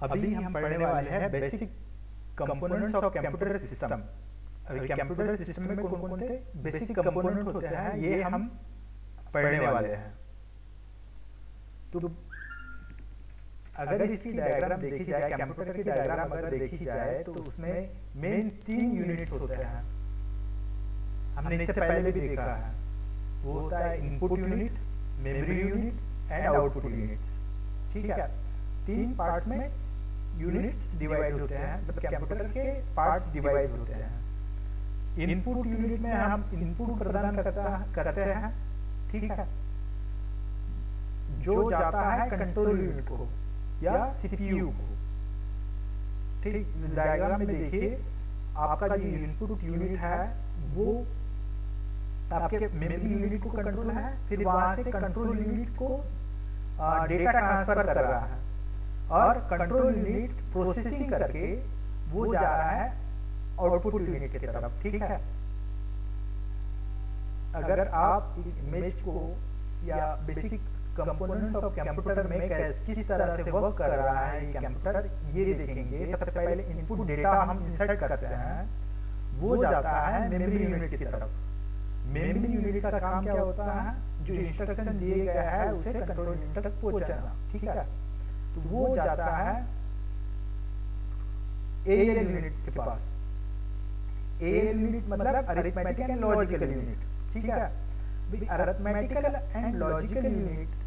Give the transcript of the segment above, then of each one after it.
अभी हम पढ़ने वाले हैं basic components of computer system. अभी कंप्यूटर सिस्टम में कौन कौन से बेसिक कंपोनेंट्स होते हैं ये हम पढ़ने वाले हैं। तो अगर इसकी डायग्राम देखी जाए, कंप्यूटर की डायग्राम अगर देखी जाए तो उसमें मेन 3 यूनिट्स होते हैं। हमने इससे पहले भी देखा है। वो होता है input unit, memory unit and output unit. ठीक है, 3 पार्ट में यूनिट्स डिवाइड होते हैं, मतलब कंप्यूटर के पार्ट्स डिवाइड होते हैं। इनपुट यूनिट में हम इनपुट प्रदान करते हैं, ठीक है, जो जाता है कंट्रोल यूनिट को या सीपीयू को। ठीक, डायग्राम में देखिए आपका जो इनपुट यूनिट है वो आपके मेमोरी यूनिट को कंट्रोल है, फिर वहां से कंट्रोल यूनिट को डेटा ट्रांसफर कर रहा है और कंट्रोल यूनिट प्रोसेसिंग करके वो जा रहा है आउटपुट यूनिट की तरफ। ठीक है, अगर आप इस इमेज को या बेसिक कंपोनेंट्स ऑफ कंप्यूटर में किस तरह से वर्क कर रहा है कंप्यूटर ये देखेंगे। सबसे पहले इनपुट डेटा हम इंसर्ट करते हैं, वो जाता है मेमोरी यूनिट की तरफ। मेमोरी यूनिट का काम क्या होता है, जो इंस्ट्रक्शन दिए गया है उसे कंट्रोल यूनिट तक पहुंचाना। ठीक है, तो वो जाता है एएल यूनिट के पास। एएल यूनिट मतलब अरिथमेटिक एंड लॉजिकल यूनिट। ठीक है, अरिथमेटिकल एंड लॉजिकल यूनिट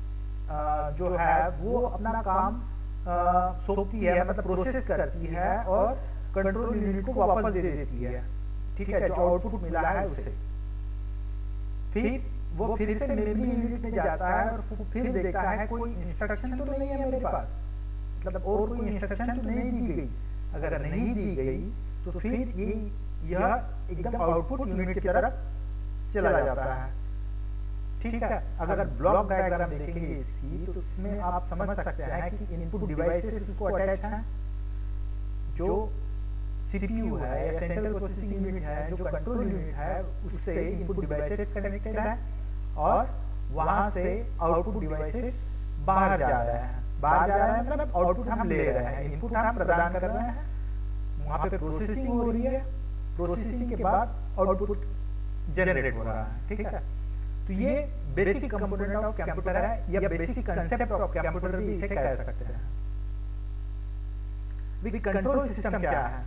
जो है वो अपना काम सौंपती है, मतलब प्रोसेस करती है और कंट्रोल यूनिट को वापस दे देती है। ठीक है, जो आउटपुट मिला है उसे फिर वो फिर से मेमोरी यूनिट में जाता है और फिर देखता है कोई इंस्ट्रक्शन तो नहीं है मेरे पास, मतलब और कोई इंस्ट्रक्शन तो नहीं दी गई। अगर नहीं दी गई तो फिर यह एकदम आउटपुट यूनिट की तरफ चला जाता है। ठीक है, अगर ब्लॉक डायग्राम देखेंगे इसकी तो इसमें आप समझ सकते हैं कि इनपुट डिवाइसेस उसको अटैच हैं। जो सीपीयू है या सेंट्रल प्रोसेसिंग यूनिट है, जो कंट्रोल यूनिट है, उससे इनपुट डिवाइसेस कनेक्टेड है और वहां से आउटपुट डिवाइसेस बाहर जा रहे हैं। बाहर जा रहे हैं मतलब आउटपुट हम ले रहे हैं, इनपुट हम प्रदान कर रहे हैं, वहां पे प्रोसेसिंग हो रही है, प्रोसेसिंग के बाद आउटपुट जनरेट हो रहा है। ठीक है, तो ये बेसिक कंपोनेंट ऑफ कंप्यूटर है या बेसिक कंसेप्ट ऑफ कंप्यूटर भी इसे कह सकते हैं। कंट्रोल सिस्टम क्या है,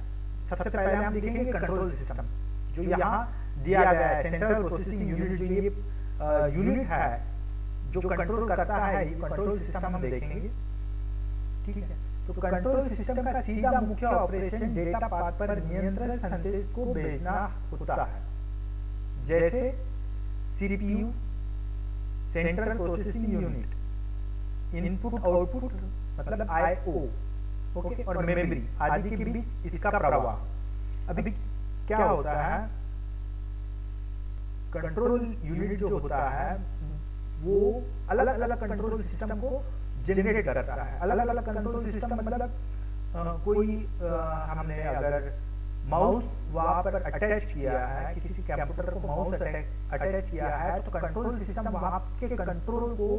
सबसे पहले हम देखेंगे कंट्रोल सिस्टम जो यहाँ दिया गया है। सेंट्रल प्रोसेसिंग यूनिट जो ये यूनिट है जो कंट्रोल करता है, ये कंट्रोल सिस्टम हम देखेंगे। ठीक है, तो कंट्रोल सिस्टम का सीधा मुख्य ऑपरेशन डेटा पाथ पर नियंत्रण संदेश को भेजना होता है। जैसे CPU, central processing unit, input output मतलब आईओ, ओके, और मेमोरी आदि के बीच इसका प्रवाह। अभी क्या होता है, कंट्रोल यूनिट जो होता है वो अलग अलग कंट्रोल सिस्टम को जनरेट करता है। अलग अलग कंट्रोल सिस्टम मतलब कोई हमने अगर माउस वहां पर अटैच किया है, किसी कंप्यूटर को माउस अटैच किया है तो कंट्रोल सिस्टम वहां के कंट्रोल को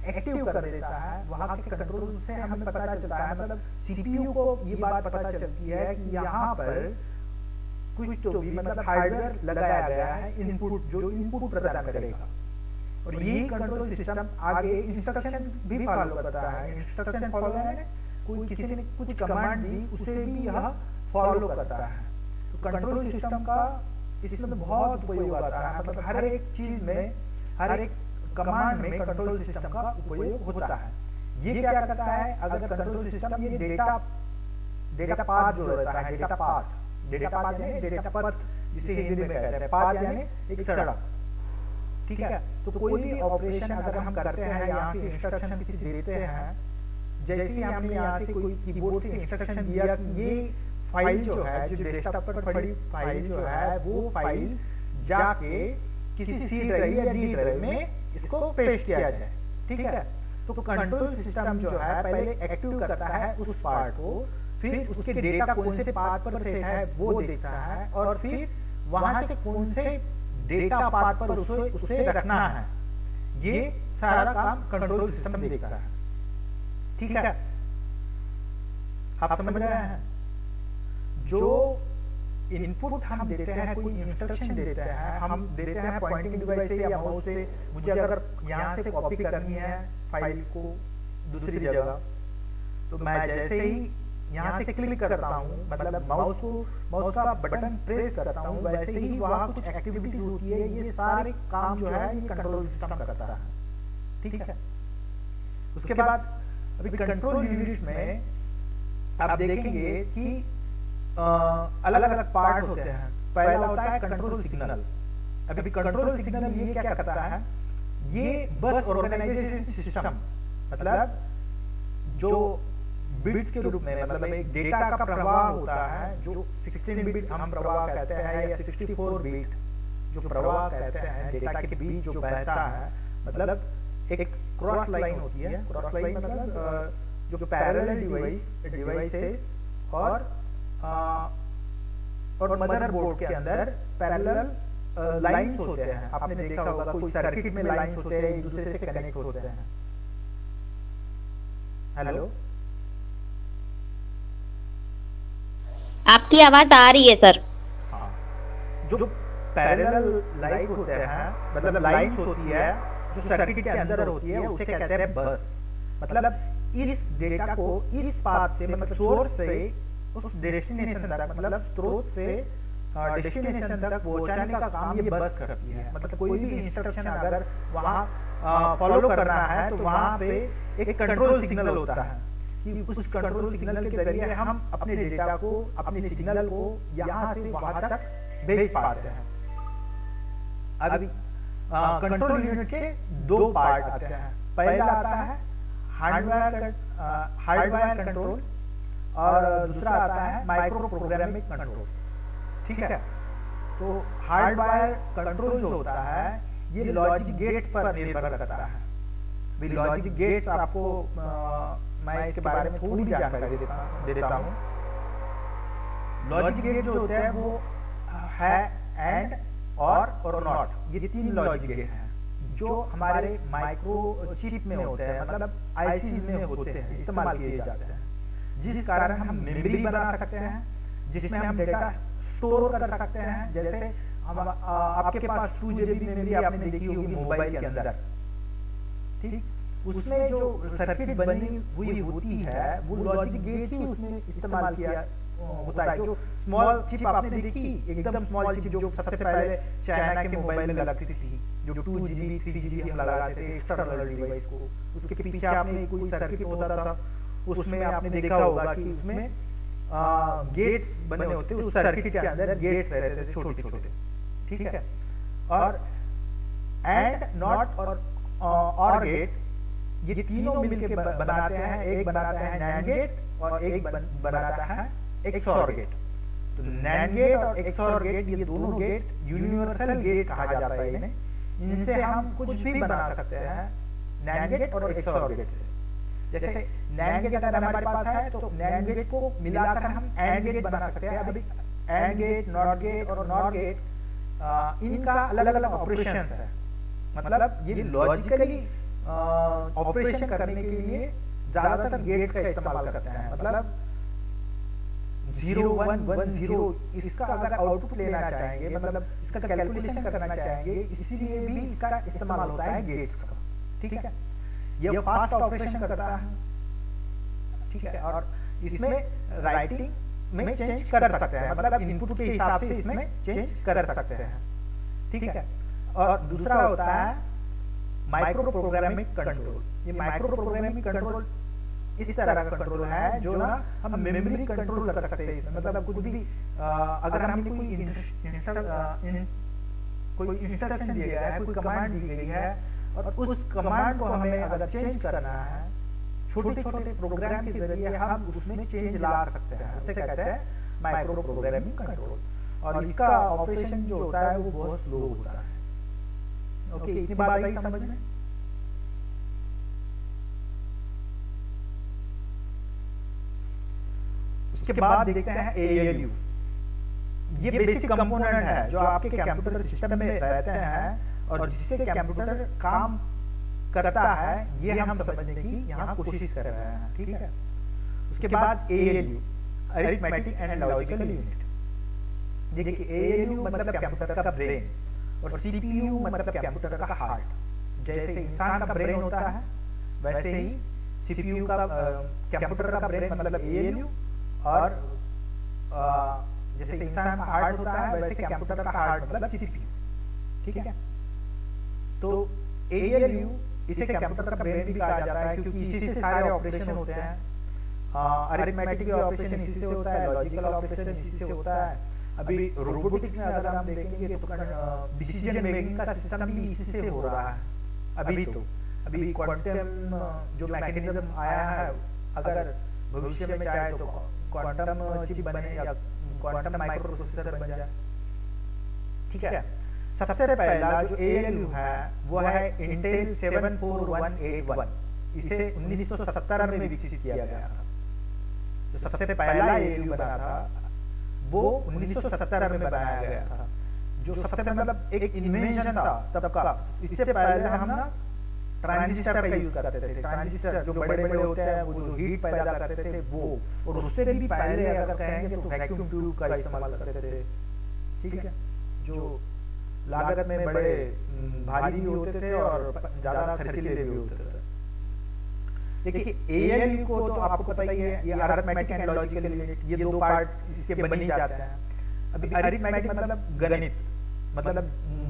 एक्टिव कर देता है। वहां के कंट्रोल से हमें पता चलता है, मतलब सीपीयू को ये बात पता चलती है कि यहाँ पर कुछ तो भी मतलब हार्डवेयर लगाया गया है, इनपुट जो इनपुट प्रदान करेगा। और ये कंट्रोल सिस्टम आगे इंस्ट्रक्शन भी फॉलो करता है। इंस्ट्रक्शन फॉलो है, कोई किसी ने कुछ कमांड दी उसे भी यह फॉलो करता है। तो कंट्रोल सिस्टम का इसमें बहुत उपयोग आता है, मतलब हर एक चीज में, हर एक कमांड में कंट्रोल सिस्टम का उपयोग होता है। ये क्या करता है, अगर कंट्रोल सिस्टम ये डेटा पाथ जो रहता है, डेटा पाथ यानी डेटा पथ जिसे हिंदी में कहते हैं, पाथ यानी एक सड़क। ठीक है, तो कोई भी ऑपरेशन अगर हम करते हैं, यहाँ से इंस्ट्रक्शन किसी देते हैं, जैसे ही हमने यहाँ से कोई कीबोर्ड से इंस्ट्रक्शन दिया कि ये फाइल जो है, जो डेस्कटॉप पर पड़ी फाइल जो है, वो फाइल जाके किसी सी ड्राइव या डी ड्राइव में इसको पेश किया जाए। ठीक है, तो कंट्रोल सिस्टम जो है पहले एक्टिव करता है उस पार्ट को, फिर उसके डेटा कौन से पाथ पर से है वो देखता है और फिर वहां से कौन से डेटा पाथ पर उसे रखना है, ये सारा काम कंट्रोल सिस्टम देखता है। ठीक है, आप समझ रहे हैं? जो इनपुट हम देते हैं, कोई इंस्ट्रक्शन देते हैं, हम देते हैं पॉइंटिंग डिवाइस से या माउस से, मुझे अगर यहाँ से कॉपी करनी है फाइल को दूसरी जगह, तो मैं जैसे ही यहाँ से क्लिक करता हूँ, मतलब माउस का बटन प्रेस करता हूँ, वैसे ही वहाँ कुछ एक्टिविटीज होती है, ये सारे काम जो है ये कंट्रोल सिस्टम करता है। ठीक है। उसके बाद अभी कंट्रोल यूनिट्स में आप देखेंगे कि अलग अलग पार्ट होते हैं। पहला होता है कंट्रोल सिग्नल। अभी कंट्रोल सिग्नल ये क्या करता है, ये बस ऑर्गेनाइजेशन सिस्टम, मतलब जो बिट्स के रूप में, मतलब एक डेटा का प्रवाह होता है, जो 16 बिट हम प्रवाह कहते हैं या 64 बिट जो प्रवाह कहते हैं, डेटा के बीच जो बहता है, मतलब एक क्रॉस लाइन होती है। क्रॉस लाइन मतलब जो पैरेलल डिवाइसेस और मदरबोर्ड के अंदर पैरेलल लाइंस होते हैं। आपने देखा होगा कोई सर्किट में लाइंस होते हैं, एक दूसरे से कनेक्ट होते हैं। हेलो, आपकी आवाज आ रही है सर। हाँ, जो पैरेलल लाइट होते हैं, मतलब लाइंस होती है जो सर्किट के अंदर होती है, उसे कहते हैं बस। मतलब इस डेटा को इस पाथ से, मतलब सोर्स से उस डेस्टिनेशन तक, मतलब स्रोत से डेस्टिनेशन तक पहुंचाने का काम ये बस करती है। मतलब कोई भी इंस्ट्रक्शन अगर वहाँ फॉलो करना है तो वहाँ पे एक कंट्रोल सिग्नल होता है कि उस कंट्रोल सिग्नल के जरिए हम अपने डेटा को, अपने सिग्नल को यहाँ से वहाँ तक भेज पाते हैं। अभी कंट्रोल यूनिट के दो पार्ट आते हैं। पहला आता है हार्डवायर कंट्रोल और दूसरा आता है माइक्रो प्रोग्रामिंग कंट्रोल। ठीक है। तो हार्डवायर कंट्रोल जो होता है ये लॉजिक गेट्स पर निर्भर करता है। लॉजिक गेट्स आपको मैं इसके बारे में थोड़ी जानकारी देता हूँ। लॉजिक गेट जो होते हैं वो है एंड और नॉट, ये तीन लॉजिक गेट हैं जो हमारे माइक्रो चिप में होते हैं, मतलब आईसी में होते हैं, इस्तेमाल किए जाते हैं, जिस कारण हम मेमोरी बना सकते हैं, जिसमें हम डेटा स्टोर कर सकते हैं। जैसे हम आपके पास 2 GB मेमोरी आपने देखी होगी मोबाइल के अंदर, ठीक, उसमें जो सर्किट बनी हुई होती है वो लॉजिक गेट ही उसमें इस्तेमाल किया होता है। जो स्मॉल चिप आपने देखी, एकदम स्मॉल चिप जो सबसे पहले चाइना के मोबाइल में लगती थी, जो 2 GB 3 GB हम लगाते थे एक्सटर्नल डिवाइस को, उसके पीछे आपने कोई सर्किट होता था, उसमें आपने देखा होगा कि उसमें गेट्स बने होते, उस सर्किट के अंदर गेट्स रहते थे छोटे छोटे। ठीक है। और एंड, नॉट और गेट, ये तीनों मिलकर बनाते हैं, एक बनाता है नैंड गेट और एक बनाता है एक्सऑर गेट। तो नैंड गेट और एक्सऑर गेट, ये दोनों गेट यूनिवर्सल गेट कहा जाता है इन्हें। इनसे हम कुछ भी बना सकते हैं नैंड गेट और एक्सऑर गेट से। जैसे नैंड गेट अगर हमारे पास है तो नैंड गेट को मिलाकर हम एंड गेट बना सकते हैं। अभी एंड गेट, नॉट गेट और नॉट गेट, इनका अलग अलग ऑपरेशन है। मतलब ये लॉजिकली ऑपरेशन करने के लिए ज्यादातर गेट्स का इस्तेमाल करते हैं। मतलब 0 1 1 0, इसका अगर आउटपुट लेना चाहेंगे, मतलब इसका कैलकुलेशन करना चाहेंगे, इसीलिए भी इसका इस्तेमाल होता है गेट्स का। ठीक है। ये फास्ट ऑपरेशन करता है। ठीक है। और इसमें राइटिंग में चेंज कर सकते हैं, मतलब इनपुट के हिसाब से इसमें चेंज कर सकते हैं। ठीक है। और दूसरा होता है माइक्रो प्रोग्रामिंग कंट्रोल। ये माइक्रो प्रोग्रामिंग कंट्रोल इस तरह का कंट्रोल है जो ना हम मेमोरी कंट्रोल कर सकते हैं इसमें। मतलब कुछ भी अगर हमें कोई इंस्ट्रक्शन दिया गया है, कोई कमांड दी गई है और उस कमांड को हमें अगर चेंज करना है, छोटे छोटे प्रोग्राम के जरिए हम उसमें चेंज ला सकते हैं। उसे कहते हैं माइक्रो प्रोग्रामिंग कंट्रोल। और इसका ऑपरेशन जो होता है वो बहुत स्लो होता है। ओके, इतनी बात आई समझ में? उसके बाद देखते हैं ALU। ये बेसिक कंपोनेंट है जो आपके कंप्यूटर सिस्टम में रहते हैं और जिससे कंप्यूटर काम करता है, ये हम समझने की यहाँ कोशिश कर रहे हैं। ठीक है। उसके बाद ALU, arithmetic and logical unit. देखिए ALU मतलब कंप्यूटर का ब्रेन और CPU मतलब कंप्यूटर का हार्ट। जैसे इंसान का ब्रेन होता है वैसे ही CPU का कंप्यूटर का ब्रेन मतलब ALU, और जैसे इंसान का हार्ट होता है वैसे कंप्यूटर का हार्ट मतलब CPU। ठीक है, तो ALU इसे कंप्यूटर का ब्रेन भी कहा जाता है क्योंकि इसी से सारे ऑपरेशन होते हैं। अरिथमेटिक ऑपरेशन इसी से होता है, लॉजिकल ऑपरेशन इसी से होता है। अभी रोबोटिक्स में अगर हम देखेंगे तो डिसीजन मेकिंग का सिस्टम भी इसी से हो रहा है। अभी क्वांटम जो मैकेनिज्म आया है, अगर भविष्य में चाहे तो क्वांटम चिप बने या क्वांटम माइक्रो प्रोसेसर बन जाए। ठीक है, सबसे पहला जो ALU है वो है इंटेल 74181। इसे 1970 में विकसित किया गया था। जो सबसे पहला ALU बना था वो 1970 में बनाया गया था, जो सबसे मतलब एक इन्वेंशन था तब का। इससे पहले हम ना ट्रांजिस्टर का यूज करते थे। ट्रांजिस्टर जो बड़े बड़े होते हैं वो जो हीट पैदा करते थे वो, और उससे भी पहले अगर कहेंगे तो वैक्यूम ट्यूब का इस्तेमाल करते थे। ठीक है, जो लागत में बड़े भारी भी होते थे और ज्यादा खर्चीले भी होते थे। देखिए ALU को तो आपको पता ही है, ये अरिथमेटिक एंड लॉजिकल यूनिट, ये दो पार्ट इसके बन ही जाते हैं। अभी अरिथमेटिक मतलब गणित, मतलब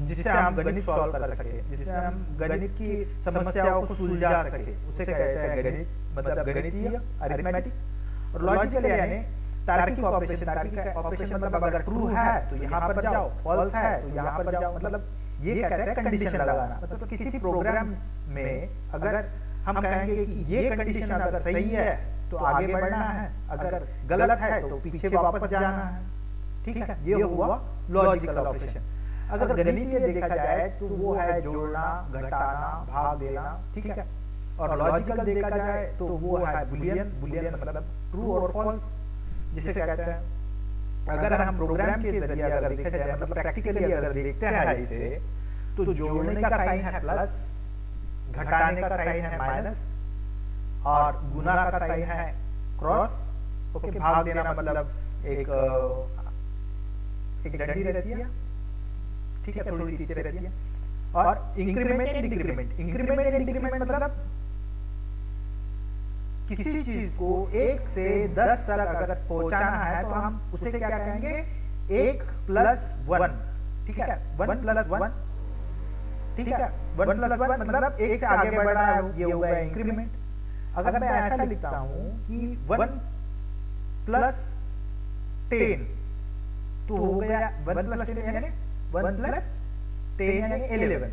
जिससे हम गणित सॉल्व कर सके, जिससे हम गणित की समस्याओं को सुलझा सके, उसे कहते हैं गणित, मतलब गणितीय अरिथमेटिक। और लॉजिकल यानी तार्किक ऑपरेशन। तार्किक ऑपरेशन मतलब अगर ट्रू है तो यहाँ पर जाओ, फॉल्स है तो यहाँ पर जाओ, मतलब ये कहते हैं कंडीशन लगाना। मतलब किसी प्रोग्राम में अगर हम कहेंगे कि ये कंडीशन अगर सही है तो आगे बढ़ना है, अगर गलत है तो पीछे वापस जाना है। ठीक है, ये हुआ लॉजिकल ऑपरेशन। अगर गणितीय देखा जाए तो वो है जोड़ना, घटाना, भाग देना। ठीक है, और लॉजिकल देखा जाए तो वो है बुलियन। बुलियन मतलब ट्रू और फॉल्स, जिसे कहते हैं। अगर हम प्रोग्राम के जरिए अगर देखा जाए, मतलब प्रैक्टिकली अगर देखते हैं इसे, तो जोड़ने का साइन है प्लस, घटाने का साइन है माइनस, और गुना का साइन है क्रॉस। ओके, भाग देना मतलब एक डंडी रहती है। ठीक है, थोड़ी सी रहती है। और increment and decrement. Increment and decrement मतलब किसी चीज को 1 से 10 तक अगर पहुंचाना है तो हम उसे क्या कहेंगे, 1 + 1। ठीक है, 1 + 1। ठीक है, 1 + 1 मतलब 1 से आगे बढ़ रहा है, ये हो गया इंक्रीमेंट। अगर मैं ऐसा लिखता हूं कि 1 + 10 तो हो गया 1 + 10 यानी 1 + 10 यानी 11।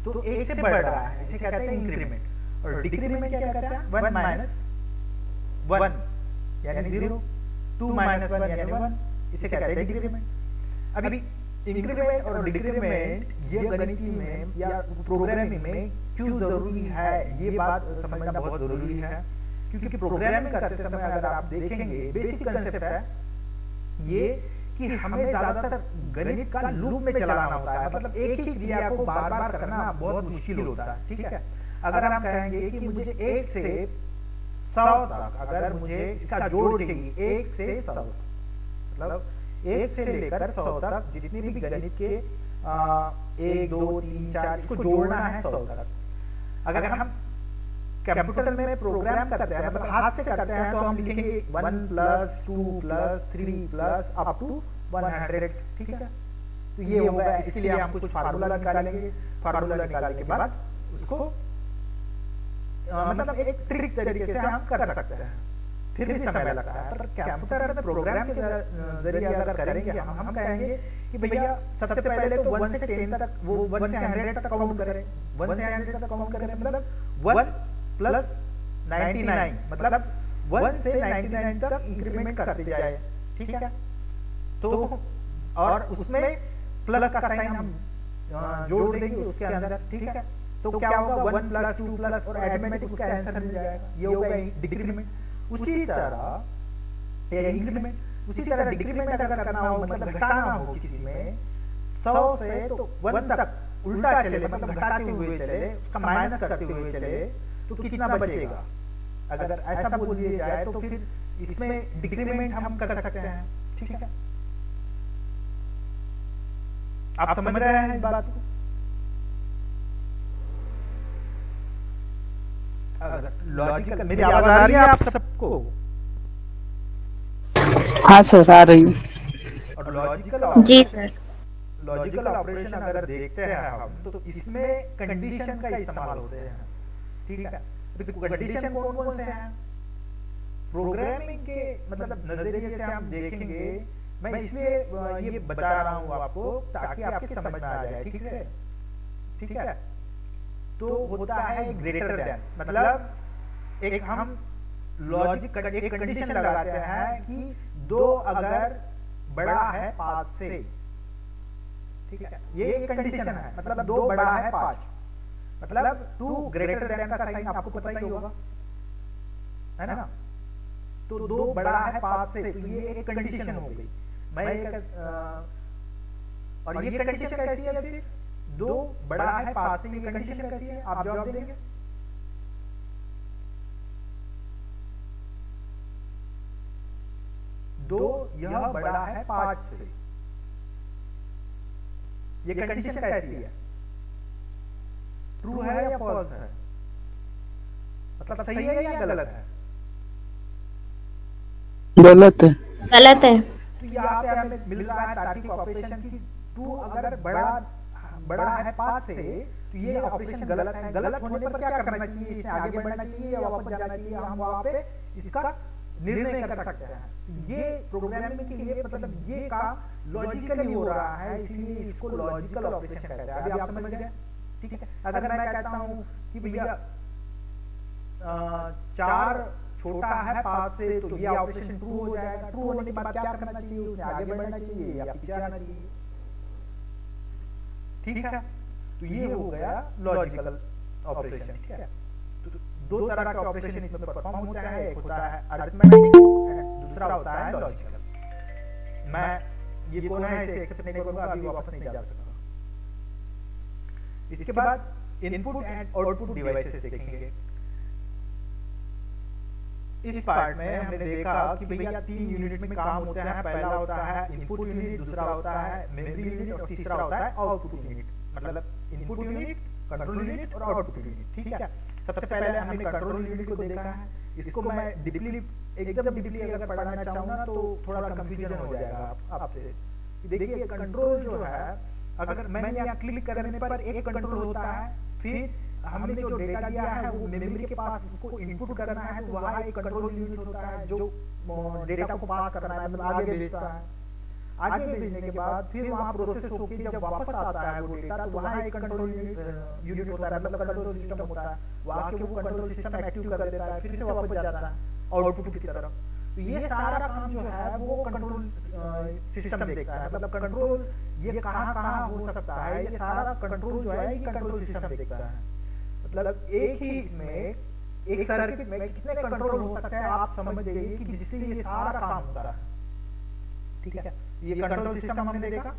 तो 1 से बढ़ रहा है, इसे कहते हैं इंक्रीमेंट। और डिक्रीमेंट क्या कहते हैं, 1 - 1 यानी 0, 2 - 1 यानी 1, इसे कहते हैं डिक्रीमेंट। अभी इंक्रीमेंट और डिक्रीमेंट ये गणितीय में या प्रोग्रामिंग में क्यों जरूरी है, ये बात समझना बहुत जरूरी है। क्योंकि प्रोग्रामिंग करते समय अगर आप देखेंगे, बेसिक कंसेप्ट है ये कि हमें ज्यादातर गणित का लूप में चलाना होता है। मतलब एक ही क्रिया को बार बार करना बहुत मुश्किल होता है। ठीक है, अगर हम कहेंगे कि मुझे 1 से 100 तक, अगर मुझे इसका जोड़ चाहिए 1 से 100, मतलब 1 से लेकर 100 तक जितनी भी गणित के 1, 2, 3, 4 इसको जोड़ना है 100 तक। अगर हम कंप्यूटर में प्रोग्राम करते हैं, मतलब हाथ से करते हैं, तो हम लिखेंगे 1 + 2 + 3 + अप टू 100। ठीक है, तो ये हो गया। इसके लिए हम कुछ फार्मूला निकालेंगे। फार्मूला निकालने के बाद उसको मतलब एक ट्रिक तरीके से हम कर सकते हैं, फिर भी समय लगता है। पर कंप्यूटर में प्रोग्राम के जरिए अगर करेंगे, हम कहेंगे कि भैया सबसे पहले तो 1 से 10 तक, वो 1 से 100 तक काउंट करें, 1 से 100 तक काउंट करें, मतलब 1 + 99, मतलब 1 से 99 तक इंक्रीमेंट करते जाए। ठीक है, तो और उसमें प्लस का साइन हम जोड़ देंगे उसके अंदर। ठीक है, तो क्या होगा, 1 + 2 + और ऑटोमेटिक उसका आंसर मिल जाएगा। ये होगा डिक्रीमेंट। उसी तरह इंक्रीमेंट, उसी तरह डिक्रीमेंट अगर करना हो, मतलब घटाना हो किसी में 100 से तो 1 तक उल्टा चले, मतलब घटाते हुए चले, उसका माइनस करते हुए चले, तो कितना बचेगा। अगर ऐसा बोल दिया जाए तो फिर इसमें डिक्रीमेंट हम कर सकते हैं, ठीक है। आप समझ रहे हैं इस बात को? लॉजिकल, मेरी आवाज आ रही है आप सबको? हाँ सर, आ रही है। और लॉजिकल जी सर। लॉजिकल ऑपरेशन अगर देखते हैं हम तो इसमें कंडीशन का इस्तेमाल होते हैं, ठीक है। कंडीशन कौन कौन से हैं? प्रोग्रामिंग के मतलब नजरिए से हम देखेंगे, मैं इसलिए ये बता रहा हूँ आपको ताकि आपके समझ में आ जाए, ठीक है, ठीक है। तो होता है ग्रेटर देन, मतलब एक हम लॉजिक एक कंडीशन लगाते हैं कि 2 अगर बड़ा है 5 से, ठीक है, ये एक कंडीशन है, मतलब 2 बड़ा है 5, मतलब 2 ग्रेटर देन का साइन आपको पता ही होगा, है ना। तो 2 बड़ा है 5 से, तो ये एक कंडीशन हो गई। मैं और ये कंडीशन कैसी है? फिर 2 बड़ा है 5 से, ये कंडीशन कैसी है? आप जवाब देंगे। दो यह बड़ा है 5 से, ये कंडीशन कैसी है? ट्रू है या फॉल्स है? मतलब सही है या गलत है? गलत है। गलत है। तो यहाँ पे हमें मिल रहा है तार्किक ऑपरेशन की 2 अगर बड़ा है 5 से, तो ये ऑपरेशन गलत है। गलत होने पर क्या करना चाहिए? इससे आगे बढ़ना चाहिए या वापस जाना चाहिए? हम वहां पे इसका निर्णय कर सकते हैं। ये प्रोग्रामिंग के लिए मतलब ये काम लॉजिकली हो रहा है, इसलिए इसको लॉजिकल ऑपरेशन कहते हैं। अभी आप समझ गए, ठीक है। अगर मैं कहता हूं कि भैया 4 छोटा है 5 से, तो ये ऑपरेशन ट्रू हो जाएगा। ट्रू होने के बाद क्या करना चाहिए? उससे आगे बढ़ना चाहिए या पीछे आना चाहिए, ठीक है। तो ये हो गया लॉजिकल ऑपरेशन, ठीक है। तो 2 तरह के ऑपरेशन इसमें परफॉर्म होता है, एक होता है अरिथमेटिक, दूसरा होता है लॉजिकल। मैं ये दोनों है इसे एक्सेप्ट नहीं करूंगा, अभी वापस नहीं जा सकता। इसके बाद इनपुट एंड आउटपुट डिवाइसेस देखेंगे। इस पार्ट में हमने देखा कि भैया 3 यूनिट में काम होते हैं। पहला होता है इनपुट यूनिट, दूसरा होता है मेमोरी यूनिट और तीसरा होता है आउटपुट यूनिट। मतलब इनपुट यूनिट, कंट्रोल यूनिट और आउटपुट यूनिट, ठीक है। सबसे पहले हमने कंट्रोल यूनिट को देखा है। इसको मैं डीपली एकदम डीपली अगर पढ़ना चाहूँ ना तो थोड़ा कंफ्यूजन हो जाएगा आपसे। देखिए कंट्रोल जो है, अगर मैंने यहाँ क्लिक करने पर एक कंट्रोल होता है, फिर हमने जो डेटा दिया है वो मेमोरी के पास उसको इनपुट करना है, तो वहाँ एक कंट्रोल यूनिट होता है जो डेटा को पास करना है, मतलब आगे भेजता है। आगे भेजने के बाद फिर वहाँ प्रोसेस होकर जब वापस आता है वो डेटा, तो वहाँ एक कंट्रोल यूनिट होता है, मतलब कंट्रोल सिस्टम होता है। वहाँ के वो कंट्रोल सिस्टम एक्टिव कर देता है, फिर से वापस जाता है आउटपुट की तरफ। तो ये सारा काम जो है वो कंट्रोल सिस्टम देखता है, मतलब कंट्रोल ये कहाँ हो सकता है, ये सारा कंट्रोल जो है ये कंट्रोल सिस्टम देखता है। मतलब एक ही इसमें एक सर्किट में कितने कंट्रोल हो सकते हैं आप समझ जाइए कि जिससे ये सारा काम होता है, ठीक है। ये कंट्रोल सिस्टम हमने देखा,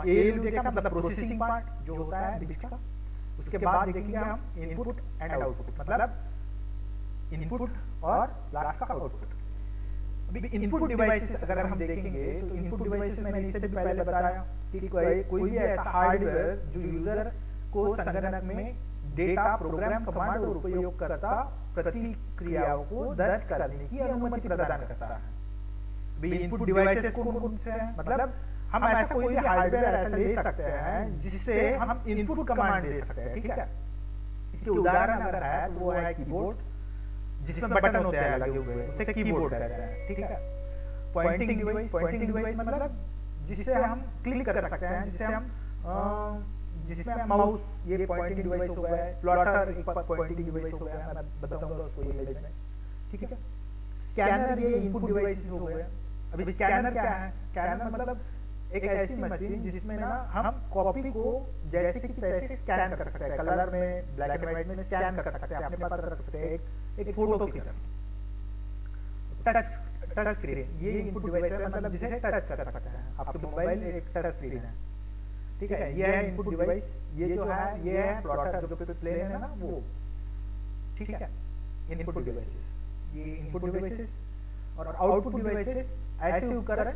एएलयू देखा, मतलब प्रोसेसिंग पार्ट जो होता है डिस्क का। उसके बाद देखेंगे हम इनपुट एंड आउटपुट, मतलब इनपुट और लास्ट का आउटपुट। अभी इनपुट डिवाइसेस अगर हम देखेंगे तो इनपुट डिवाइसेस मैंने इससे भी पहले बताया कि कोई भी ऐसा हार्डवेयर जो यूजर को संगणक में डेटा, प्रोग्राम, कमांड और उपयोगकर्ता प्रतिक्रियाओं को दर्ज करने की अनुमति प्रदान करता है। इनपुट डिवाइसेस कौन से हैं? मतलब हम ऐसा कोई भी हार्डवेयर ऐसा ले सकते हैं जिससे हम इनपुट कमांड दे सकते हैं, ठीक है। इसके उदाहरण अगर है तो वो है कीबोर्ड, जिसमें बटन होते हैं लगे हुए, उसे कीबोर्ड कहते हैं, ठीक है। पॉइंटिंग डिवाइस मतलब जिससे हम क्लिक कर सकते हैं, जिसमें माउस, ये पॉइंटिंग डिवाइस हो गया। प्लॉटर एक पॉइंटिंग डिवाइस हो गया, मैं बताऊंगा उसको इमेज में, ठीक है। स्कैनर ये इनपुट डिवाइस हो गया। अभी स्कैनर क्या है? स्कैनर मतलब एक ऐसी मशीन जिसमें ना हम कॉपी को जैसे कि तैसे स्कैन कर सकते हैं, कलर में, ब्लैक एंड व्हाइट में स्कैन कर सकते हैं, अपने पास रख सकते हैं एक फोटो की तरह। टच स्क्रीन ये इनपुट डिवाइस है, मतलब जिसे टच कर सकते हैं। आपके मोबाइल एक टच स्क्रीन है, ठीक है। ये है इनपुट डिवाइस। ये जो है ये है प्लॉटर जो प्लेन है ना वो, ठीक है। इनपुट डिवाइसेस, ये इनपुट डिवाइसेस और आउटपुट डिवाइसेस ऐसे उपकरण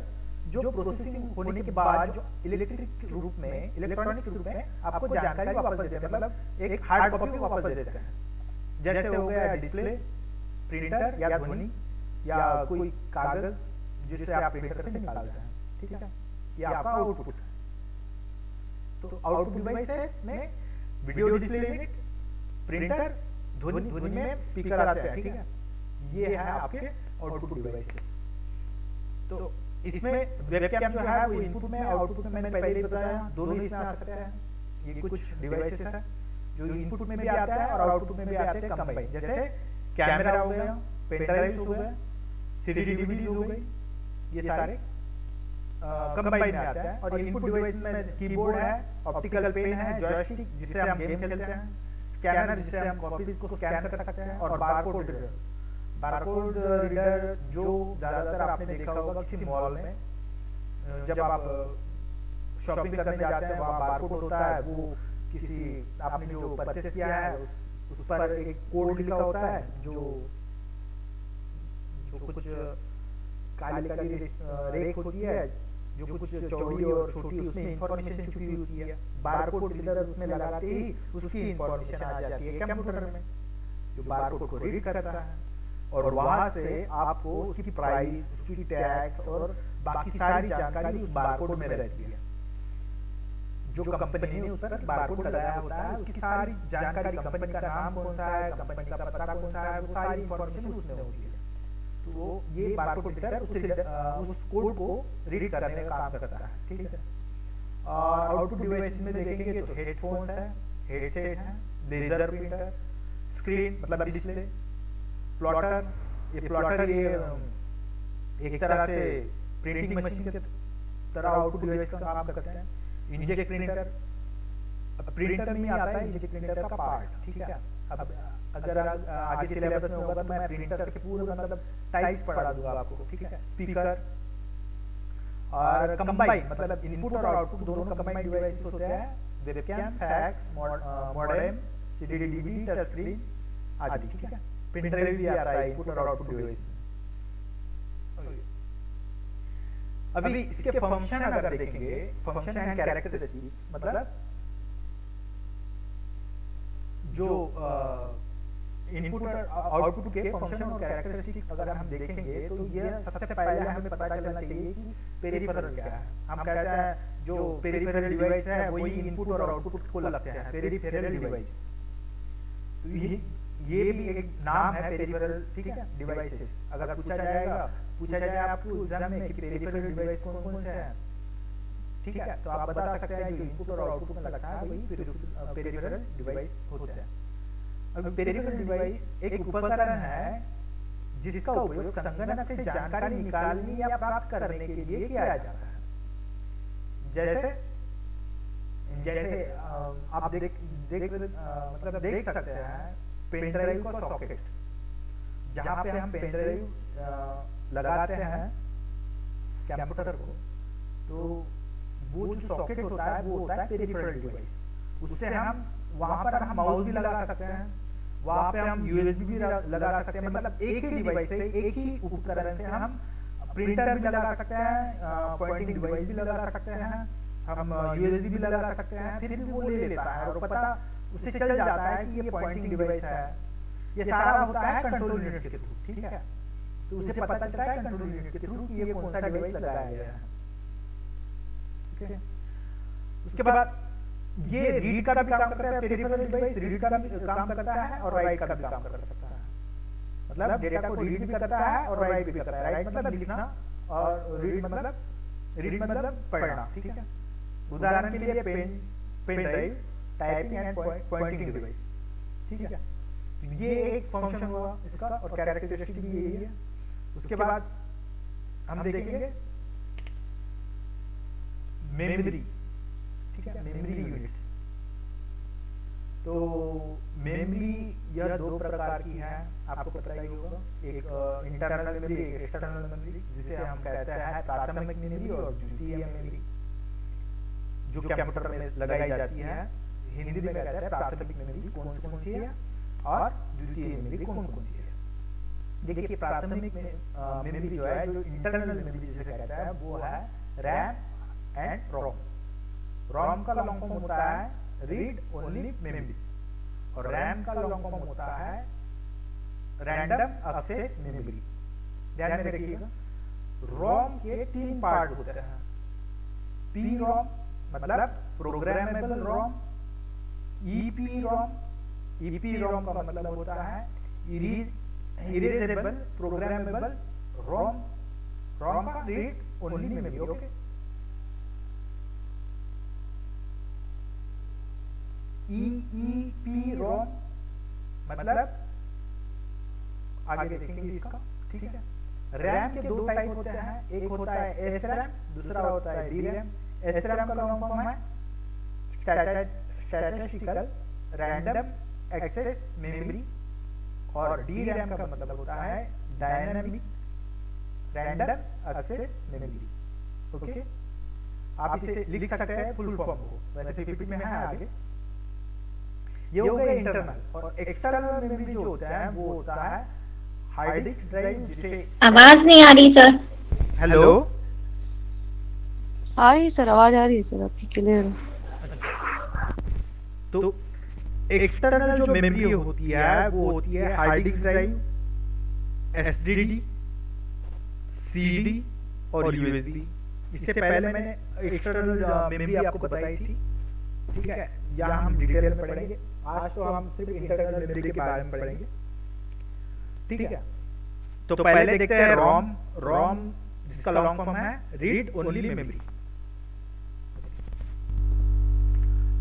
जो प्रोसेसिंग होने के बाद जो इलेक्ट्रिक रूप में, इलेक्ट्रॉनिक रूप में आपको जानकारी वापस देते हैं, मतलब एक हार्ड कॉपी वापस दे देते हैं। जैसे हो गया डिस्प्ले, प्रिंटर या ध्वनि या कोई कागज जिसे आप प्रिंटर से निकालते हैं, ठीक है, ये आपका आउटपुट है। तो आउटपुट डिवाइसेस में वीडियो डिस्प्ले यूनिट, प्रिंटर, ध्वनि में स्पीकर आते हैं, ठीक है, ये है आपके आउटपुट डिवाइसेस। तो इसमें वेबकैम जो है वो इनपुट में, आउटपुट में मैंने पहले ही बताया, दोनों ही इसमें आ सकते हैं। ये कुछ डिवाइसेस है जो इनपुट में भी आता है और आउटपुट में भी आते हैं कंबाइन, जैसे कैमरा हो गया, पेन ड्राइव हो गया, सीडी डीवीडी हो गई, ये सारे कंबाइन में आते हैं। और इनपुट डिवाइस में कीबोर्ड है, ऑप्टिकल पेन है, जॉयस्टिक जिससे हम गेम खेलते हैं, स्कैनर जिससे हम कॉपीज को स्कैन कर सकते हैं, और बारकोड रीडर। बारकोड रीडर जो ज्यादातर आपने देखा होगा किसी मॉल में, जब आप शॉपिंग करने जाते हैं वहाँ बारकोड होता है, वो किसी आपने जो परचेस किया है उस पर एक कोड लिखा होता है, जो कुछ काली काली रेख होती है, जो कुछ चौड़ी और छोटी, उसमें इंफॉर्मेशन छुपी होती है। बारकोड रीडर उसमें लगाते ही उसकी इंफॉर्मेशन आ जाती है कंप्यूटर में, जो बारकोड को रीड करता है, और वहां से आपको उसकी प्राइस, उसकी टैक्स और बाकी सारी जानकारी उस बारकोड में रहती है। जो कंपनी ने उस पर बारकोड लगाया होता है उसकी सारी जानकारी, कंपनी का नाम कौन सा है, कंपनी का पता कौन सा है, वो सारी इंफॉर्मेशन उसमें होती है। तो ये बारकोड रीडर उस कोड को रीड करने का काम करता है, ठीक है। और आउटपुट डिवाइस में देखेंगे तो हेडफोन्स है, हेडसेट है, लेजर प्रिंटर, स्क्रीन मतलब डिस्प्ले, प्लॉटर, ये प्लॉटर ये एक तरह से प्रिंटिंग मशीन के तरह आउटपुट डिवाइस का काम करते हैं। इंजेक्ट प्रिंटर, अब प्रिंटर में आता है इंजेक्ट प्रिंटर का पार्ट, ठीक है। अब अगर आगे सिलेबस में होगा तो मैं प्रिंटर के पूरे मतलब टाइप पढ़ा दूंगा आपको, ठीक है। स्पीकर और कंबाइन मतलब इनपुट और आउटपुट दोनों कंबाइन डिवाइसेस होते हैं। Webcam, fax, modem, CD DVD, touch screen आदि, ठीक है। पेन ड्राइव भी आता है इनपुट और आउटपुट डिवाइस में। अभी इसके फंक्शन अगर देखेंगे, फंक्शन एंड कैरेक्टरिस्टिक्स मतलब जो इनपुट और आउटपुट के फंक्शन और कैरेक्टरिस्टिक्स अगर हम देखेंगे तो ये सबसे पहले हमें पता चलना चाहिए कि पेरिफेरल क्या है। हम कहते हैं जो पेरिफेरल डिवाइस है वही इनपुट और आउटपुट को लगते हैं, पेरिफेरल डिवाइस। तो ये भी एक नाम है पेरिफेरल, ठीक है, डिवाइसेस। अगर पूछा जाए आपको एग्जाम में कि पेरिफेरल डिवाइस कौन कौन से हैं, ठीक है, तो आप बता सकते हैं जो इनपुट और आउटपुट में लगता है वही पेरिफेरल डिवाइस होता है। अब पेरिफेरल डिवाइस एक उपकरण है जिसका उपयोग संगणक से जानकारी निकालने या प्राप्त करने के लिए किया जाता है। जैसे आप देख सकते हैं पेन ड्राइव का सॉकेट, जहां पे हम पेन ड्राइव लगाते हैं कंप्यूटर को, तो वो जो सॉकेट होता है वो होता है पेरिफेरल डिवाइस। उससे हम वहां पर हम माउस भी लगा सकते हैं, वहां पे हम यूएसबी भी लगा सकते हैं, मतलब एक ही डिवाइस से, एक ही उपकरण से हम प्रिंटर भी लगा सकते हैं, पॉइंटिंग डिवाइस भी लगा सकते हैं, हम यूएसबी भी लगा सकते हैं। फिर भी वो ले लेता है और पता उसे चल जाता है कि ये पॉइंटिंग डिवाइस है। ये सारा होता है कंट्रोल यूनिट के थ्रू, ठीक है। तो उसे पता चलता है कंट्रोल यूनिट के थ्रू कि ये कौन सा डिवाइस लगाया गया है, ठीक है। उसके बाद ये रीड का भी काम करता है, पेरिफेरल डिवाइस रीड का भी काम करता है और राइट का भी काम कर सकता है। मतलब डेटा को रीड भी करता है और राइट भी करता है। राइट मतलब लिखना और रीड मतलब पढ़ना, ठीक है। उदाहरण के लिए pen drive, typing and pointing device, ठीक है। ये एक फंक्शन हुआ इसका और कैरेक्टरिस्टिक भी यही है। उसके बाद हम देखेंगे मेमोरी, ठीक है, मेमोरी यूनिट्स। तो मेमोरी यह दो प्रकार की है, आपको पता ही होगा, एक इंटरनल मेमोरी, एक एक्सटर्नल मेमोरी, जिसे हम कहते हैं प्राथमिक मेमोरी और द्वितीय मेमोरी, जो कंप्यूटर में लगाई जाती है। हिंदी में कहते हैं प्राथमिक मेमोरी कौन सी है और द्वितीय मेमोरी कौन सी है। देखिए प्राथमिक मेमोरी जो है, जो इंटरनल मेमोरी जिसे कहता है, वो है रैम एंड रोम। रोम का लॉन्ग फॉर्म होता है रीड ओनली मेमोरी, और रैम का लॉन्ग फॉर्म होता है रैंडम एक्सेस मेमोरी। ध्यान में रखिएगा, रोम के 3 पार्ट होते हैं। पी रोम मतलब प्रोग्रामेबल रोम, ईपी रोम का मतलब होता है इरेजेबल प्रोग्रामेबल रोम का read only memory. Okay, EEP ROM मतलब आगे देखेंगे इसका, ठीक है। रैम के 2 टाइप होते हैं, एक होता है एस रैम, दूसरा होता है डी रैम। एस रैम का लॉन्ग फॉर्म है स्टैटिस्टिकल रैंडम एक्सेस मेमोरी, और डी रैम का मतलब होता है dynamic random access memory. Okay, आप इसे लिख सकते हैं फुल फॉर्म को, वैसे पीपीटी में है आगे। ये हो गया इंटरनल, और एक्सटर्नल मेमोरी जो होता है वो होता है हार्ड डिस्क ड्राइव, जिसे आवाज नहीं आ रही सर। हेलो, आ रही है सर, आवाज आ रही है सर आपकी क्लियर। तो एक्सटर्नल जो मेमोरी होती है वो होती है hard disk drive, SDD, CD और यूएसबी। इससे पहले मैंने एक्सटर्नल मेमोरी आपको बताई थी, ठीक है। यहाँ हम डिटेल में पढ़ेंगे, आज तो हम सिर्फ इंटरनल मेमोरी के बारे में पढ़ेंगे, ठीक है। तो पहले देखते हैं रोम जिसका लॉन्ग फॉर्म है रीड ओनली मेमोरी।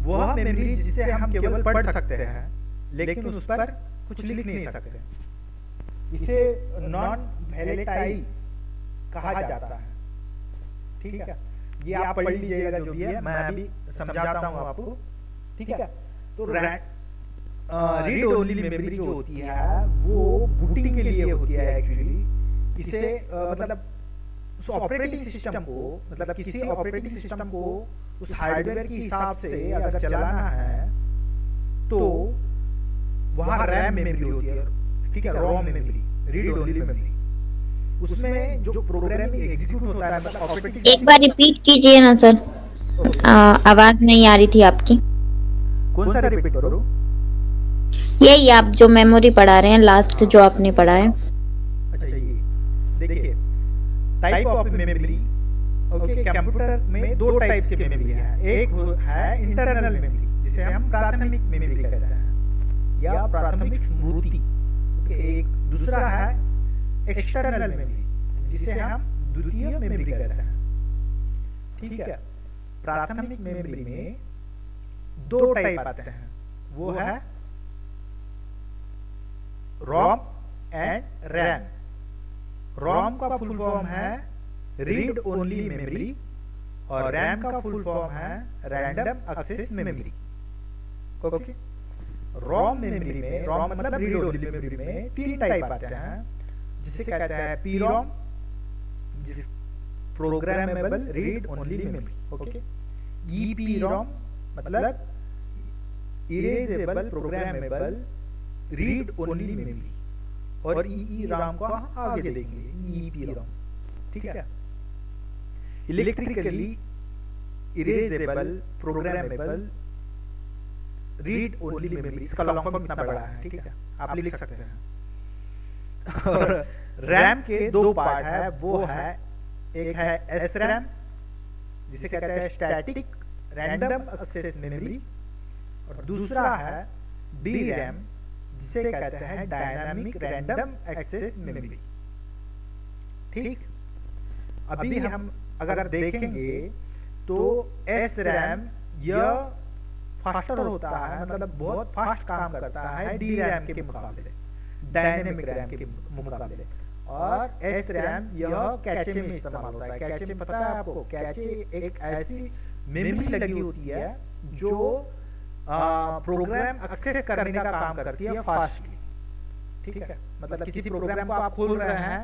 वह मेमोरी जिसे हम केवल पढ़ सकते हैं, लेकिन उस पर कुछ लिख नहीं सकते। इसे नॉन वैलेटाइल कहा जाता है, ठीक है। ये आप पढ़ लीजिएगा जो भी है, मैं अभी समझाता हूँ आपको, ठीक है। तो रीड ओनली मेमोरी जो होती है वो बूटिंग के लिए होती है एक्चुअली। इसे मतलब उस ऑपरेटिंग सिस्टम को, मतलब किसी ऑपरेटिंग सिस्टम को उस हार्डवेयर के हिसाब से अगर चलाना है तो वहाँ रैम मेमोरी होती है, ठीक है, रोम मेमोरी, रीड ओनली मेमोरी। उसमें जो प्रोग्राम एग्जीक्यूट होता है, मतलब ऑपरेटिंग। एक बार रिपीट कीजिए ना सर, आवाज नहीं आ रही थी आपकी। कौन सा रिपीट करूं? यही आप जो मेमोरी पढ़ा रहे हैं, लास्ट जो आपने पढ़ा है। अच्छा, ये देखिए type of memory. Okay, computer में 2 टाइप की मेमोरी है। एक है इंटरनल मेमोरी, जिसे हम प्राथमिक मेमोरी कहते हैं या प्राथमिक स्मृति। ओके, एक दूसरा है एक्सटर्नल मेमोरी, जिसे हम द्वितीय मेमोरी कहते हैं, ठीक है। प्राथमिक मेमोरी में 2 टाइप आते हैं, वो है रोम एंड रैम। रोम का फुल फॉर्म है रीड ओनली मेमोरी, और रैम का फुल फॉर्म है random access memory. Okay, ROM memory में, रोम मतलब रीड ओनली मेमोरी में 3 टाइप आते हैं, जिसे कहते हैं पी रोम, जिस programmable read only memory. Okay, EP ROM मतलब erasable programmable read only memory, और ईई राम को आगे देखेंगे, ईपी राम, ठीक है। Electrically erasable programmable read only memory, इसका लॉन्ग फॉर्म इतना बड़ा है, ठीक है, आप लिख सकते हैं। और रैम के 2 पार्ट है, वो है एक है एस रैम, जिसे कहते हैं स्टैटिक रैंडम एक्सेस मेमोरी, और दूसरा है डी रैम, जिसे कहते हैं डायनामिक रैंडम एक्सेस मेमोरी, ठीक। अभी हम अगर देखेंगे तो एस रैम यह फास्टर होता है, मतलब बहुत फास्ट काम करता है डी रैम के मुकाबले, डायनेमिक रैम के मुकाबले। और एस रैम यह कैचे में इस्तेमाल होता है। कैचे में पता है आपको, कैचे एक ऐसी मेमोरी लगी होती है जो प्रोग्राम एक्सेस करने का काम करती है फास्टली, ठीक है। मतलब किसी प्रोग्राम को आप खोल रहे हैं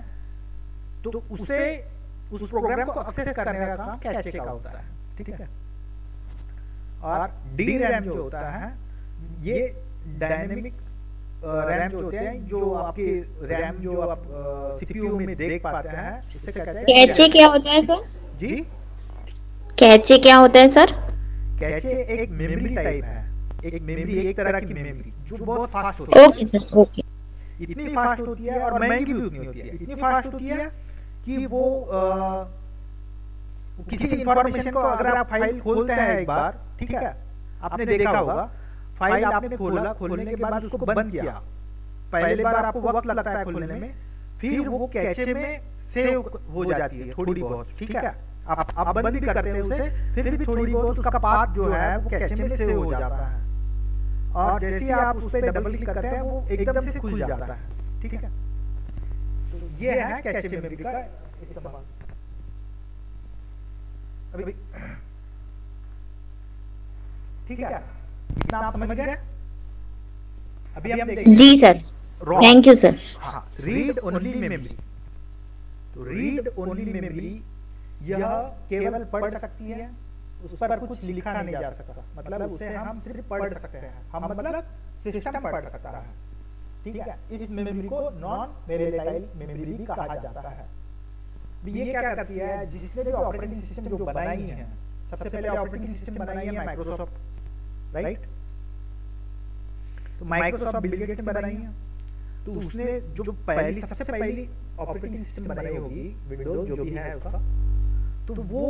तो उस प्रोग्राम को एक्सेस करने का काम कैचे का होता है, ठीक है। और डी रैम जो होता है ये डायनेमिक रैम जो होते हैं, जो आपके रैम जो आप सीपीयू में देख पाते हैं, उसे कहते हैं कैचे क्या होता है सर? जी, कैचे क्या होता है सर? कैचे एक मेमोरी टाइप है, एक मेमोरी, एक तरह की मेमोरी जो बहुत फास्ट होती है। Okay sir, okay. इतनी फास्ट होती है और महंगी भी उतनी होती है। इतनी फास्ट होती है कि वो किसी इंफॉर्मेशन को अगर आप फाइल खोलते हैं एक बार, ठीक है, आपने देखा होगा फाइल आपने खोला, खोलने के बाद उसको बंद किया, पहले बार आपको वक्त लगता है खोलने में, फिर वो कैचे में सेव हो जाती है थोड़ी बहुत, ठीक है, आप बंद भी करते हैं उसे, फिर भी थोड़ी बहुत उसका पाथ जो है वो कैचे में सेव हो जाता है, और जैसे ही आप उस पर डबल क्लिक करते हैं वो एकदम से खुल जाता है, ठीक है। तो ये है कैचे मेमोरी का इस्तेमाल। अभी ठीक है, इतना आप समझ गए? अभी हम देखेंगे जी सर, थैंक यू सर। हाँ, रीड ओनली मेमोरी। तो रीड ओनली मेमोरी यह केवल पढ़ सकती है, उस पर कुछ लिखा नहीं जा सकता, मतलब उसे हम सिर्फ पढ़ सकते हैं, हम मतलब सिस्टम पढ़ सकता है, ठीक है। इस मेमोरी को नॉन वोलेटाइल मेमोरी भी कहा जाता है। ये क्या करती है, जिसने जो ऑपरेटिंग सिस्टम जो बनाई है, सबसे पहले ऑपरेटिंग सिस्टम बनाई है माइक्रोसॉफ्ट, राइट। तो माइक्रोसॉफ्ट बिल गेट्स ने बनाई है, तो उसने जो पहली सबसे पहली ऑपरेटिंग सिस्टम बनाई होगी विंडोज जो भी है उसका, तो वो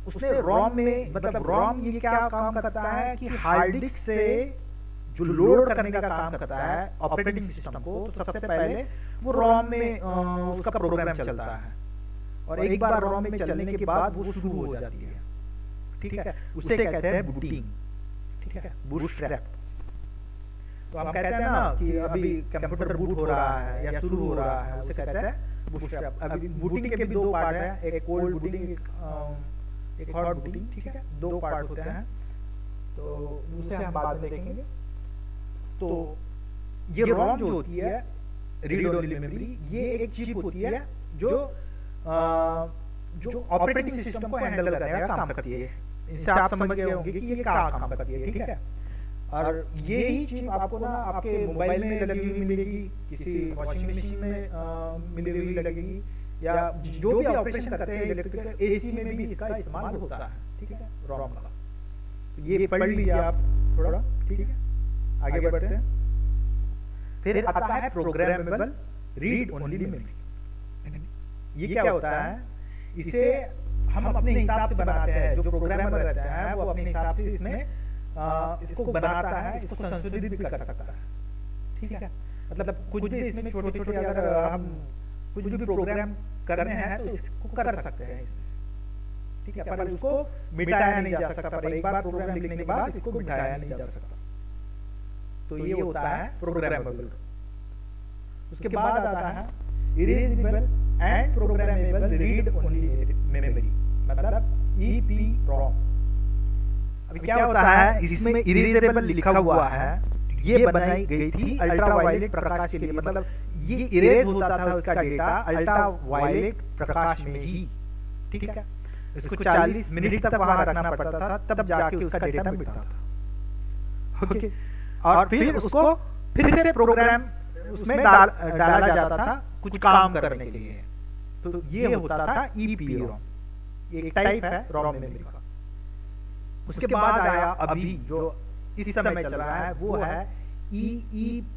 उसने रॉम में, मतलब रॉम ये क्या काम करता है कि हार्ड डिस्क से जो लोड करने का काम करता है ऑपरेटिंग सिस्टम को, तो सबसे पहले वो रॉम में उसका प्रोग्राम चलता है, और एक बार रॉम में चलने के बाद वो शुरू हो जाती है, ठीक है। उसे कहते हैं बूटिंग, ठीक है, बूटस्ट्रैप। तो हम कहते हैं ना कि अभी कंप्यूटर बूट हो रहा है या शुरू हो रहा है, उसे कहते हैं बूटस्ट्रैप। अभी बूटिंग के भी दो पार्ट हैं, एक कोल्ड बूटिंग, एक हॉट बूटिंग, ठीक है, दो पार्ट होते हैं, तो उसे हम बाद में देखेंगे। तो ये रॉम जो होती है, रीड ओनली मेमोरी, ये एक चिप होती है जो ऑपरेटिंग सिस्टम को हैंडल करने का काम करती है। इससे आप समझ गए होंगे कि ये क्या काम करती है, ठीक है। और ये ही चिप आपको ना आपके मोबाइल में लगी हुई मिलेगी, किसी वॉशिंग मशीन में मिली हुई लगेगी, या जो भी ऑपरेशन करते हैं इलेक्ट्रिकल, एसी में भी इसका इस्तेमाल होता है, ठीक है, रॉम का। तो ये पढ़ लीजिए आप थोड़ा, ठीक है। आगे बढ़ते हैं। फिर आता है प्रोग्रामेबल रीड ओनली मेमोरी। ये क्या होता है, इसे हम अपने हिसाब से बनाते हैं, जो प्रोग्रामर रहता है वो अपने हिसाब से इसमें इसको बनाता है, इसको संशोधित भी कर सकता है, ठीक है। मतलब कुछ भी इसमें छोटे छोटे अगर हम कुछ भी प्रोग्राम करने हैं तो इसको कर सकते हैं इसमें, ठीक है, पर उसको मिटाया नहीं जा सकता, पर एक बार प्रोग्राम लिखने के बाद इसको मिटाया नहीं जा सकता। तो ये होता है प्रोग्रामेबल। उसके बाद आता है erasable and programmable read only memory, मतलब EPROM। अभी क्या होता है, इसमें इरेजेबल लिखा हुआ है, ये बनाई गई थी अल्ट्रावायलेट प्रकाश के लिए, मतलब ये इरेज होता था उसका डेटा अल्ट्रावायलेट प्रकाश में ही, ठीक है। इसको 40 मिनट तक वहां रखना पड़ता था, तब जाके उसका डेटा मिटता था, ओके। और फिर उसको फिर से प्रोग्राम उसमें डाला जाता था कुछ काम करने के लिए। तो ये होता था EPROM, ये एक टाइप है रॉम मेमोरी का। उसके बाद आया अभी जो इस समय चल रहा है वो है EEPROM,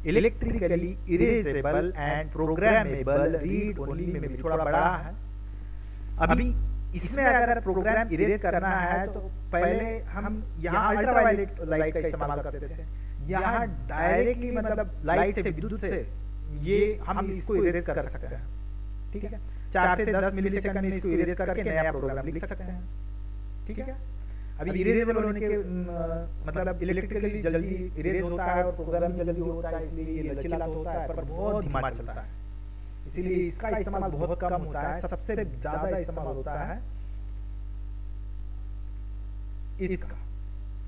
electrically erasable and programmable read only memory. थोड़ा बड़ा है। अभी इसमें अगर प्रोग्राम इरेज करना है तो पहले हम यहाँ अल्ट्रावायलेट लाइट का इस्तेमाल करते थे, यहाँ डायरेक्टली मतलब लाइट से, विद्युत से ये हम इसको इरेज कर सकते हैं, ठीक है। 4 से 10 मिलीसेकंड में इसको इरेज करके नया प्रोग्राम लिख सकते हैं, ठीक है। अभी इरेजेबल होने के मतलब इलेक्ट्रिकली जल्दी इरेज होता है और प्रोग्राम जल्दी होता है, इसलिए ये लचीला होता है पर बहुत धीमा चलता है, इसीलिए इसका इस्तेमाल बहुत कम होता है। सबसे ज्यादा इस्तेमाल होता है इसका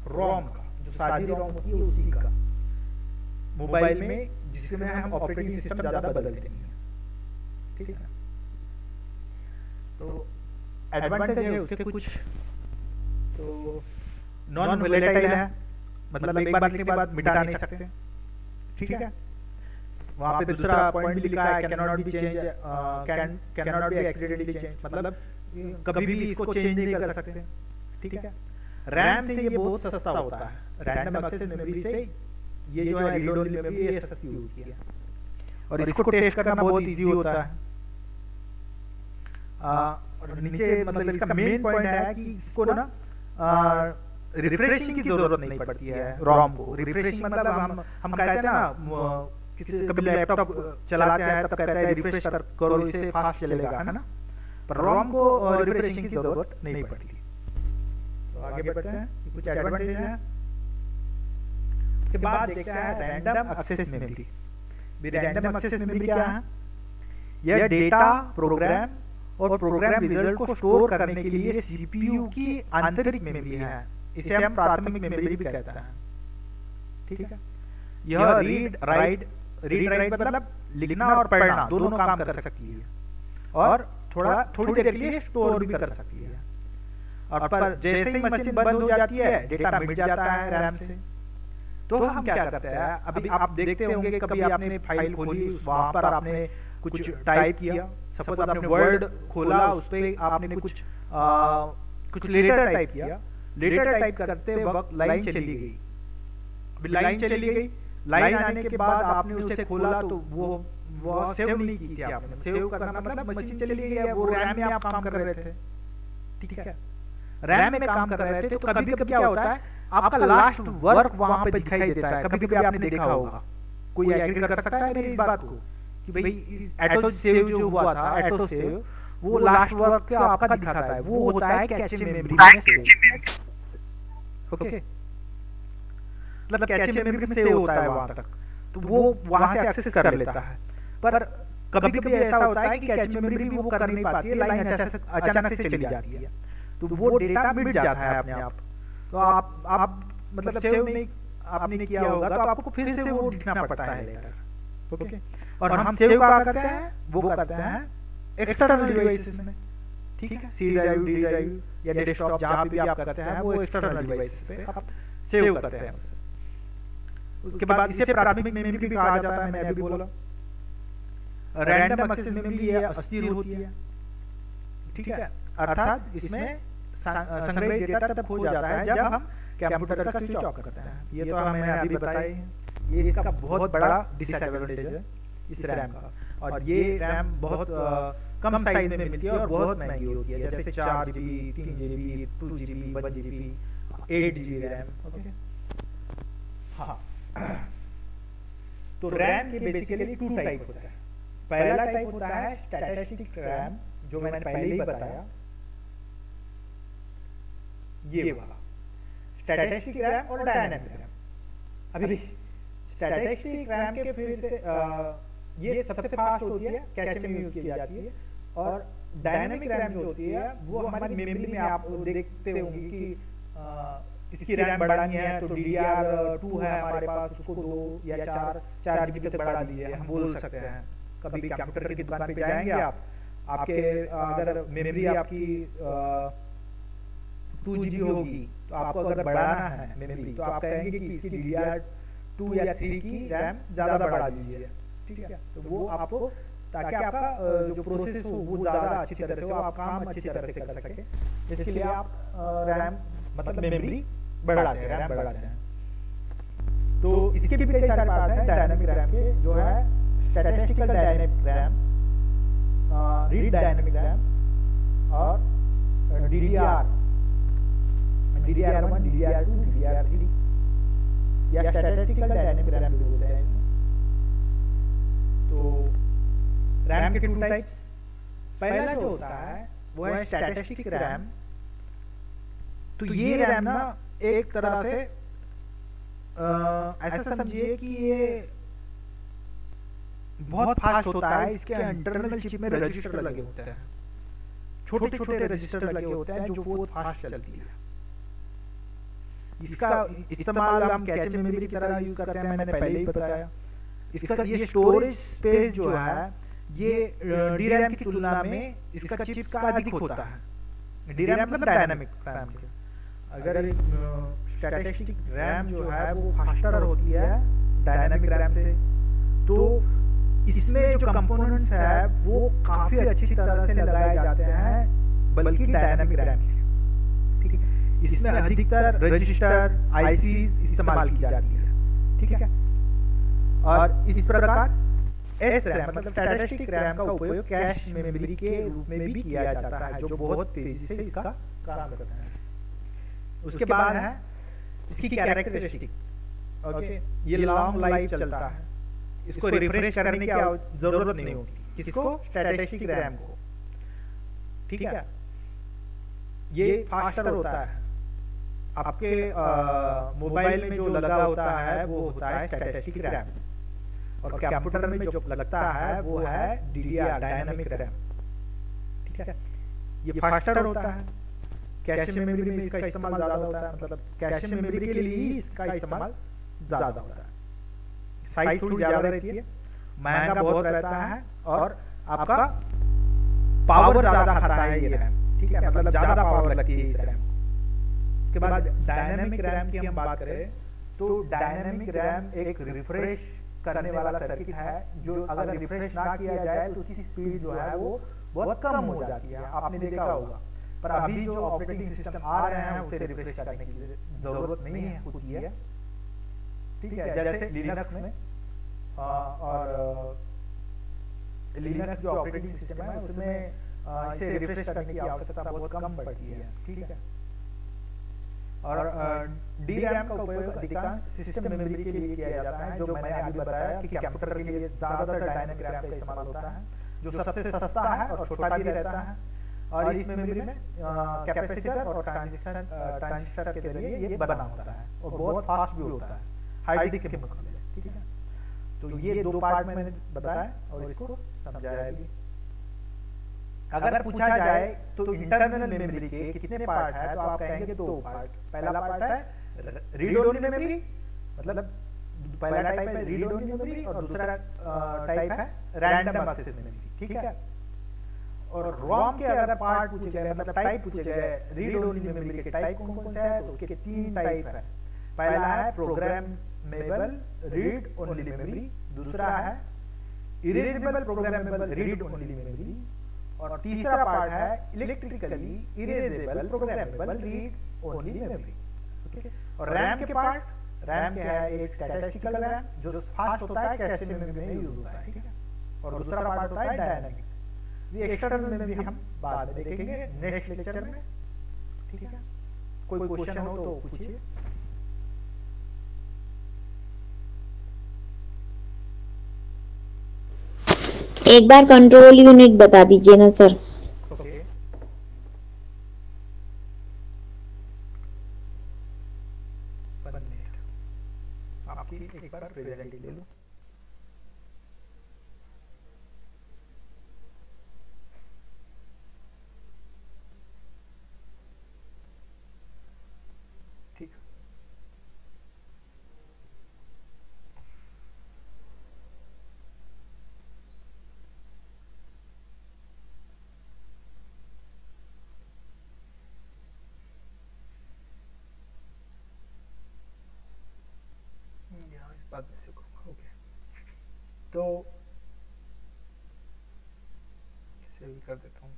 रॉम का, जो सादी रॉम होती है उसी का, मोबाइल में जिसमें हम ऑपरेटिंग सिस्टम ज्यादा बदलते नहीं है, ठीक है। तो एडवांटेज है उसके कुछ, तो नॉन वोलेटाइल है, मतलब एक बार लिखने के बाद मिटा नहीं सकते, ठीक है। वहां पे दूसरा पॉइंट भी लिखा है, can not be change, can not be accidentally change, मतलब कभी भी इसको चेंज नहीं कर सकते, ठीक है। रैम से ये बहुत सस्ता होता है, रैंडम एक्सेस मेमोरी से ये जो है रीड ओनली मेमोरी ये सस्ती होती है, और इसको टेस्ट करना बहुत इजी होता है। और नीचे मतलब इसका मेन पॉइंट है कि इसको ना रिफ्रेशिंग की जरूरत नहीं पड़ती है रॉम को। रिफ्रेशिंग मतलब हम कहते हैं ना, किसी कभी लैपटॉप चलाते हैं तब कहते हैं रिफ्रेश करो इससे फास्ट चलेगा, है ना, पर रॉम को रिफ्रेशिंग की जरूरत नहीं पड़ती। तो आगे बढ़ते हैं, कुछ एडवांटेज है। उसके बाद देखते हैं random access memory. Random access memory क्या है? यह डेटा, प्रोग्राम और प्रोग्राम रिजल्ट को स्टोर करने के लिए सीपीयू की आंतरिक मेमोरी है। इसे हम प्राथमिक मेमोरी भी कहते हैं, ठीक है। यह रीड राइट मतलब लिखना और पढ़ना दोनों काम कर सकती है, और थोड़ी देर के लिए स्टोर भी कर सकती है। और पर जैसे ही मशीन बंद हो जाती है, डेटा मिट जाता है रैम से, तो हम क्या करते हैं, अभी आप देखते होंगे कभी आपने फाइल खोली, वहां पर आपने कुछ टाइप किया, सपोज आपने वर्ड खोला, उस पे आपने कुछ लेटर टाइप किया, लेटर टाइप करते वक्त लाइन चली गई। अभी लाइन चली गई, लाइन आने के बाद आपने उसे खोला तो वो सेव नहीं की थी आपने। सेव करना मतलब मशीन चली गई है, वो रैम में आप काम कर रहे थे, ठीक है, रैम में काम कर रहे थे। तो कभी कभी क्या होता है, आपका लास्ट वर्क वहां पे दिखाई देता है। कभी कभी आपने देखा होगा, कोई एग्री कर सकता है मेरी इस बात को कि भाई ऑटो सेव जो हुआ था, ऑटो सेव वो लास्ट वर्क का आपका दिखाता है, वो होता है कैचे मेमोरी में सेव, ओके, मतलब कैचे मेमोरी में सेव होता है वहां तक, तो वो वहां से एक्सेस कर लेता है। पर कभी कभी ऐसा होता है कि कैचे मेमोरी भी वो कर नहीं पाती है, लाइन अचानक से चली जाती है, तो वो डेटा मिट जाता है अपने आप। तो आप मतलब सेव नहीं आपने किया होगा, तो आपको फिर से वो लिखना पड़ता है लेटर, ओके। और हम सेव कहाँ करते हैं, वो करते हैं एक्सटर्नल डिवाइसेस में, ठीक है, सी ड्राइव, डी ड्राइव या डेस्कटॉप, जहां भी आप करते हैं वो एक्सटर्नल डिवाइस पे आप सेव करते हैं। उसके बाद इसे प्राथमिक मेमोरी भी कहा जाता है, मैं अभी बोला। रैंडम एक्सेस मेमोरी ये अस्थिर होती है, ठीक है, अर्थात इसमें संग्रहित डेटा तब खो जाता है जब हम कंप्यूटर का स्विच ऑफ करते हैं। ये तो हमें अभी बताया ही है, ये इसका बहुत बड़ा डिसएडवांटेज है इस रैम का। और ये रैम बहुत कम साइज में मिलती है और बहुत महंगी होती है, जैसे 4 GB, 3 GB, 2 GB, 1 GB, 8 GB RAM, okay. हाँ, तो रैम के बेसिकली 2 टाइप होता है। पहला टाइप होता है स्टैटिस्टिक रैम, जो मैंने पहले ही बताया, ये वाला स्टैटिस्टिक रैम और डायनामिक रैम। अभी स्टैटिस्टिक रैम के फिर से ये सबसे फास्ट होती है, कैचे में यूज की जाती है, और डायनामिक रैम जो होती है वो हमारी मेमोरी में आप देखते होंगे कि इसकी रैम बढ़ानी है तो DDR2 है हमारे पास, उसको 2 या 4 GB तक बढ़ा दीजिए, हम बोल सकते हैं। कभी कंप्यूटर की दुकान पे जाएंगे आप, आपके अगर मेमोरी आपकी 2 GB होगी, तो आपको अगर बढ़ाना है मेमोरी, तो आप कहेंगे कि इसकी DDR2 या 3 की रैम ज्यादा बढ़ा दीजिए, ठीक है। तो वो आपको, ताकि आपका जो प्रोसेस हो वो ज्यादा अच्छी तरह से हो, आप काम अच्छी तरह से कर सके, इसके लिए आप रैम मतलब मेमोरी बढ़ाते हैं, रैम बढ़ाते हैं। तो इसके भी कई सारे पार्ट हैं डायनामिक रैम के, जो है statistical dynamic RAM, read dynamic RAM और DDR1, DDR2, DDR3 या स्टैटिस्टिकल डायनामिक रैम भी बोलते हैं। तो रैम के 2 टाइप्स, पहला जो होता है वो है स्टैटिस्टिक रैम। तो ये रैम ना एक तरह से ऐसा समझिए कि ये बहुत फास्ट होता है। इसके इंटरनल चिप में रजिस्टर लगे होते हैं, छोटे छोटे रजिस्टर लगे होते हैं जो बहुत फास्ट चलती है। इसका इस्तेमाल हम कैचे मेमोरी की तरह यूज करते हैं, मैंने पहले ही बताया। इसका ये स्टोरेज स्पेस जो है ये DRAM की तुलना में इसका चिप्स का अधिक होता है। DRAM मतलब डायनामिक रैम के, अगर स्टैटिस्टिक रैम जो है वो फास्टर होती है डायनामिक रैम से, तो इसमें जो कंपोनेंट्स है वो काफी अच्छी तरह से लगाए जाते हैं बल्कि डायनामिक रैम के, ठीक है। इसमें अधिकतर रजिस्टर आईसीज इस्तेमाल की जाती है, ठीक है। और इस प्रकार एस रैम मतलब स्टैटिस्टिक रैम का उपयोग कैश मेमोरी के रूप में भी किया जाता है, जो बहुत तेजी से इसका काम करता है। उसके बाद है इसकी कैरेक्टरिस्टिक, ओके। ये लॉन्ग लाइफ चलता है, इसको रिफ्रेश करने की जरूरत नहीं होती किसको, स्टैटिस्टिक रैम को, ठीक है। ये फास्टर होता है, आपके मोबाइल में जो लगा होता है वो होता है स्टैटिस्टिक रैम, और कंप्यूटर में जो लगता है वो है डीडीआर डायनामिक रैम, ठीक है। ये फास्टर होता है, कैश मेमोरी में इसका इस्तेमाल ज्यादा होता है, मतलब कैश मेमोरी के लिए ही इसका इस्तेमाल ज्यादा होता है। साइज थोड़ी ज्यादा रहती है, महंगा बहुत रहता है, और आपका पावर ज्यादा खाता है ये रैम, ठीक है, मतलब ज्यादा पावर लगती है इस रैम को। उसके बाद डायनामिक रैम की हम बात करें तो डायनामिक रैम एक रिफ्रेश करने वाला सर्किट है, जो अगर रिफ्रेश ना किया जाए तो उसकी स्पीड जो है वो बहुत कम हो जाती है, आपने देखा होगा। पर अभी जो ऑपरेटिंग सिस्टम आ रहे हैं उसे रिफ्रेश करने की जरूरत नहीं है होती है, ठीक है। जैसे लिनक्स में और लिनक्स जो ऑपरेटिंग सिस्टम है उसमें इसे रिफ्रेश करने की आवश्यकता बहुत कम पड़ती है, ठीक है। और डी रैम का उपयोग अधिकांश सिस्टम मेमोरी के लिए किया जाता है, जो मैंने अभी बताया कि कंप्यूटर के लिए ज्यादातर डायनामिक रैम का इस्तेमाल होता है, जो सबसे सस्ता है और छोटा भी रहता है, और इस मेमोरी में कैपेसिटर और ट्रांजिस्टर के जरिए ये बना होता है और बहुत फास्ट भी होता है हार्ड डिस्क के मुकाबले, ठीक है। तो ये दो पार्ट में मैंने बताया और इसको समझाया भी। अगर पूछा जाए तो इंटरनल मेमोरी के कितने पार्ट है, तो आप कहेंगे दो पार्ट। पहला पार्ट है रीड ओनली मेमोरी, मतलब पहला टाइप है रीड ओनली मेमोरी और दूसरा टाइप है रैंडम एक्सेस मेमोरी, ठीक है। और रोम के अगर पार्ट पूछे गए मतलब टाइप पूछे गए रीड ओनली मेमोरी के टाइप कौन कौन से है, तो उसके तीन टाइप है। पहला है प्रोग्रामेबल रीड ओनली मेमोरी, दूसरा है erasable programmable read only memory, और तीसरा पार्ट है electrically erasable programmable read only memory, okay. और रैम के पार्ट, रैम के है एक स्टैटिस्टिकल रैम जो फास्ट होता है, कैश मेमोरी में यूज होता है, ठीक है। और दूसरा पार्ट होता है डायनामिक। ये एक्सटर्नल मेमोरी हम बाद में देखेंगे नेक्स्ट लेक्चर में, ठीक है। कोई क्वेश्चन हो तो पूछिए। एक बार कंट्रोल यूनिट बता दीजिए ना सर। ओके, आपकी एक बार प्रेजेंट ले लूं। ठीक, बाद में से ओके। तो इसे भी कर देता हूँ।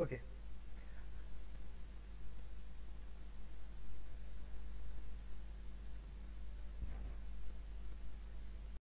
ओके